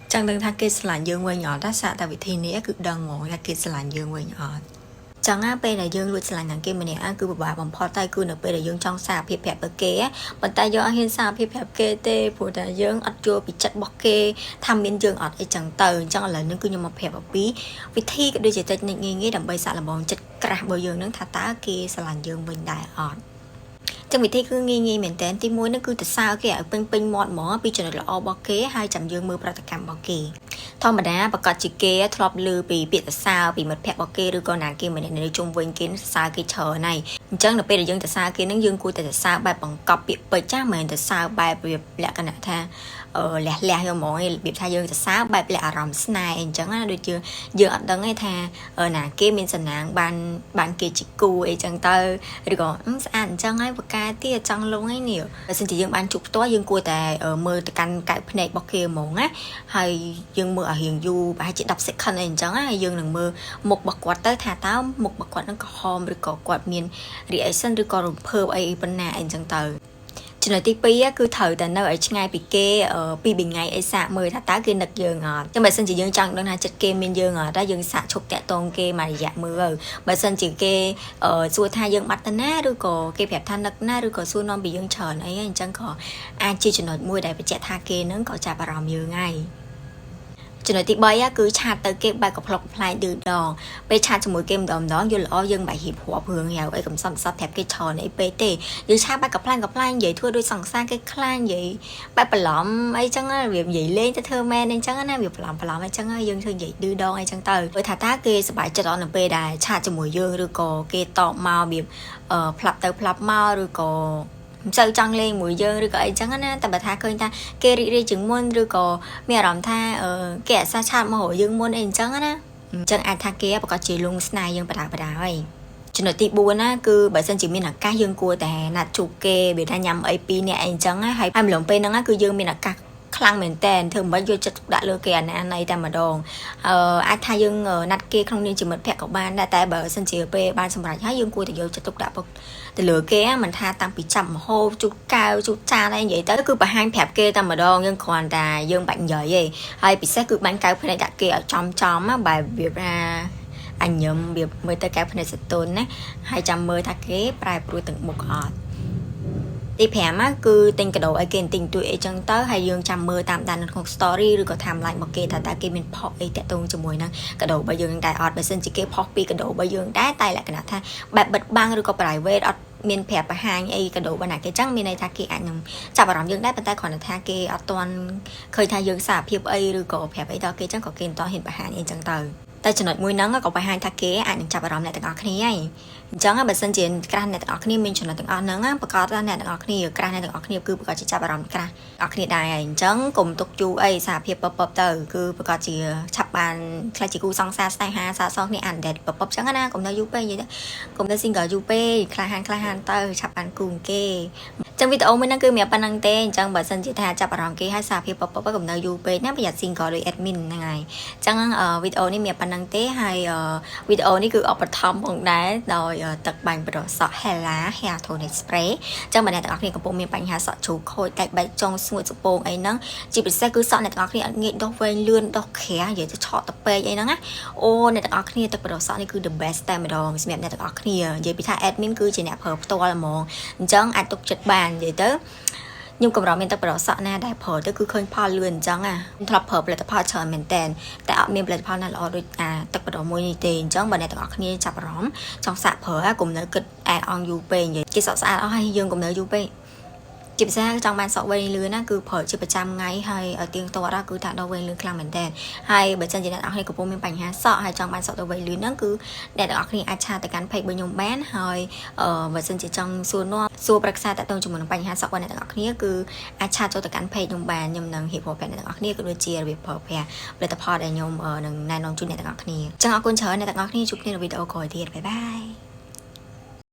chẳng đừng thà kê sẵn dương quay nhỏ ta xạ tại vì thì nế cực đằng ngộ thà kê sẵn dương quay nhỏ chẳng á bây là dương luôn sẵn thằng kê mình nè cứ bà bằng phó tay cứ nợ bây là dương trong xạ phép phép ở kê á bọn ta do hiên xạ phép phép kê tê phụ ta dương ắt chua bị chặt bọc kê tham miên dương ọt ấy chẳng tờ chẳng là nó cứ như một phép ở bí vì thi cái đôi chỉ tay nghĩ đầm bây xạ là bọn chặt cả bởi dương nó thà tá kê sẵn dương mình đại ọt trong vị thế cứ nghi mình tên tí muối nó cứ từ sao cái ở pin mọt mỏ bị trở lại là bao kế 200 dương mưaประกันbao kế thọ mà đáประกอบจิเกะทรอบลือปีเปียแต่ซาวปีมันแพะbao kế ឬក៏ណាគេមិននៅជុំវិញគេសាគេឈរណៃអញ្ចឹងនៅពេលដែលយើងទៅសាគេនឹងយើងគួរតែសាបែបបង្កប់ពាក្យពេចចាមិនទៅសាបែបលក្ខណៈថាលះយកហ្មងរបៀបថាយើងទៅសាបែបលះអារម្មណ៍ស្នេហ៍អញ្ចឹងណាដូចជាយើងអត់ដឹងទេថាណាគេមានសំណាងបានគេជាគូអីចឹងទៅឬក៏ស្អាតអញ្ចឹងហើយបកាទៀតចង់លងឯនេះបើសិនជាយើងបានជួបផ្ទាល់យើងគួរតែមើលទៅកាន់កែវភ្នែករបស់គេហ្មងណាហើយយើងមើលឲ្យរៀងយូរប្រហែលជា10 second អីអញ្ចឹងហើយយើងនឹងមើលមុខរបស់គាត់ទៅថាតើមុខរបស់គាត់នឹងក្រហមឬក៏គាត់មាន reaction ឬក៏រំភើបអីប៉ុណ្ណាអីអញ្ចឹងទៅចំណុចទី2គឺត្រូវតែនៅឲ្យឆ្ងាយពីគេពីថ្ងៃអីសាកមើលថាតើគេនឹកយើងអត់ចឹងបើសិនជាយើងចង់ដឹងថាចិត្តគេមានយើងអត់តែយើងសាកឈប់តាក់ទងគេមួយរយៈមើលបើសិនជាគេសួរថាយើងបាត់ទៅណាឬក៏គេប្រាប់ថានឹកណាឬក៏សួរនាំពីយើងច្រើនអីអញ្ចឹងក៏អាចជាចំណុចមួយដែលបញ្ជាក់ថាគេនឹងក៏ចាប់អារម្មណ៍យើងហើយចំណុចទី3គឺឆាតទៅគេបែបកំប្លុកកំប្លែងឌឺដងពេលឆាតជាមួយគេម្ដងយល់ល្អយើងបែបហៀបហួបរឿងហៅអីកំសត់ប្រាប់គេច្រើនអីពេកទេយើងឆាតបែបកំប្លែងនិយាយធ្វើដូចសង្សារគេខ្លាញ់និយាយបែបបន្លំអីចឹងវានិយាយលេងទៅធ្វើមែនអីចឹងណាវាបន្លំអីចឹងយើងធ្វើនិយាយឌឺដងអីចឹងទៅព្រោះថាតើគេសប្បាយចិត្តអត់នៅពេលដែលឆាតជាមួយយើងឬក៏គេតបមកវាផ្លាប់ទៅផ្លាប់មកឬក៏សូវចង់លេងមួយយើងឬក៏អីចឹងណាតែបើថាឃើញថាគេរីករាយជាងមុនឬក៏មានអារម្មណ៍ថាគេអាសាឆាតមករកយើងមុនអីអញ្ចឹងណាអញ្ចឹងអាចថាគេប្រកាសជាលងស្នេហ៍យើងបដាហើយចំណុចទី4ណាគឺបើសិនជាមានឱកាសយើងគួរតែណាត់ជួបគេវាថាញ៉ាំអី2នាក់អីអញ្ចឹងហើយម្លងពេលហ្នឹងគឺយើងមានឱកាសខ្លាំងមែនតើធ្វើមិនយកចិត្តដាក់លើគេអាណាណៃតែម្ដងអាចថាយើងណាត់គេក្នុងនាមជាមិត្តភក្តិក៏បានដែរតែបើសិនជាពេលបានសម្រេចហើយយើងគួរតែយកចិត្តទុកដាក់ទៅលើគេមិនថាតាំងពីចាប់មហូបជូតកៅជូតចានអីនិយាយទៅគឺបង្ហាញប្រាប់គេតែម្ដងយើងគ្រាន់តែយើងបាច់និយាយទេហើយពិសេសគឺបាញ់កៅភ្នែកដាក់គេឲ្យចំបែបវាថាអញញឹមវាមើលទៅកៅភ្នែកសតុនណាហើយចាំមើលថាគេប្រែប្រួលទាំងមុខអត់ទី5គឺទិញកាដូឲ្យគេទិញទួយអីចឹងទៅហើយយើងចាំមើលតាមដាននៅក្នុង story ឬក៏ timeline របស់គេថាតើគេមានផុសអីតាក់ទងជាមួយនឹងកាដូរបស់យើងតែអត់បើសិនជាគេផុសពីកាដូរបស់យើងតែលក្ខណៈថាបែបបិទបាំងឬក៏ private អត់មានប្រាប់បង្ហាញអីកាដូរបស់ណាគេចឹងមានន័យថាគេអាចនឹងចាប់អារម្មណ៍យើងដែរប៉ុន្តែគ្រាន់តែថាគេអត់ទាន់ឃើញថាយើងសារភាពអីឬក៏ប្រាប់អីដល់គេចឹងក៏គេមិនតហ៊ានបង្ហាញអីចឹងទៅតែចំណុចមួយហ្នឹងក៏បង្ហាញថាគេអាចនឹងចាប់អារម្មណ៍អ្នកទាំងអស់គ្នាហើយអញ្ចឹងបើសិនជាក្រាស់អ្នកទាំងអស់គ្នាមានចំណុចទាំងអស់ហ្នឹងប្រកាសថាអ្នកទាំងអស់គ្នាក្រាស់អ្នកទាំងអស់គ្នាគឺប្រកាសជាចាប់អារម្មណ៍ក្រាស់អស់គ្នាដែរហើយអញ្ចឹងកុំទុកយូរអីសារភាពពពទៅគឺប្រកាសជាឆាប់បានខ្លះជាគូសង្សារស្នេហាសាសងគ្នាអានតែពពអញ្ចឹងណាកុំនៅយូរពេកនិយាយទៅកុំនៅ single យូរពេកខ្លះហានទៅឆាប់បានគូគេចឹងវីដេអូមួយហ្នឹងគឺមានប៉ុណ្្នឹងទេអញ្ចឹងបើសិនជាថាចាប់អារម្មណ៍គេហើយសារភាពពពកុំនៅយូរពេកណាប្រយ័ត្ន single ដោយ admin ហ្នឹងហើយអញ្ចឹងវីដេអូនេះមានប៉ុណ្្នឹងទេហើយវីដេអូនេះគឺឧបត្ថម្ភផងដែរដោយទឹកបាញ់ប្រសក់ Hella Hair Tonic Spray អញ្ចឹងបើអ្នកទាំងអស់គ្នាកំពុងមានបញ្ហាសក់ជ្រូកខូចតែបែកចុងស្ងួតសពងអីហ្នឹងជាពិសេសគឺសក់អ្នកទាំងអស់គ្នាអត់ងាយដុសវែងលឿនដុសក្រាស់និយាយទៅឆក់ទៅពេកអីហ្នឹងណាអូអ្នកទាំងអស់គ្នាទឹកប្រសក់នេះគឺ the best តែម្ដងសម្រាប់អ្នកទាំងអស់គ្នានិយាយពីថា admin គឺជាអ្នកប្រើផ្ទាល់ហ្មងអញ្ចឹងអាចទុកចិត្តបាននិយាយទៅខ្ញុំកម្រមានទឹកប្រសក់ណាដែលប្រើទៅគឺឃើញផលលឿនអញ្ចឹងខ្ញុំធ្លាប់ប្រើផលិតផលច្រើនមែនតែអត់មានផលិតផលណាល្អដូចទឹកប្រដមួយនេះទេអញ្ចឹងបើអ្នកទាំងអស់គ្នាចាប់អារម្មណ៍ចង់សាកប្រើកុំនៅគិតអងយូរពេកនិយាយគេសក់ស្អាតអស់ហើយយើងកុំនៅយូរពេកជាភាសាចង់បានសក់វែងលឿនណាគឺប្រើជាប្រចាំថ្ងៃហើយឲ្យទៀងទាត់គឺថាដល់វែងលឿនខ្លាំងមែនតើហើយបើសិនជាអ្នកទាំងអស់គ្នាកំពុងមានបញ្ហាសក់ហើយចង់បានសក់ទៅវែងលឿនហ្នឹងគឺអ្នកទាំងអស់គ្នាអាចឆាតទៅកាន់ page របស់ខ្ញុំបានហើយបើសិនជាចង់សួរប្រឹក្សាតាក់ទងជាមួយនឹងបញ្ហាសក់របស់អ្នកទាំងអស់គ្នាគឺអាចឆាតចូលទៅកាន់ page ខ្ញុំបានខ្ញុំនឹងរៀបរាប់ប្រាប់អ្នកទាំងអស់គ្នាក៏ដូចជារបៀបប្រើប្រាស់ផលិតផលដែលខ្ញុំនឹងណែនាំជូនអ្នកទាំងអស់គ្នាអញ្ចឹងអរគុណច្រើនអ្នកទាំងអស់គ្នាជួបគ្នានៅវីដេអូក្រោយទៀតបាយបាយ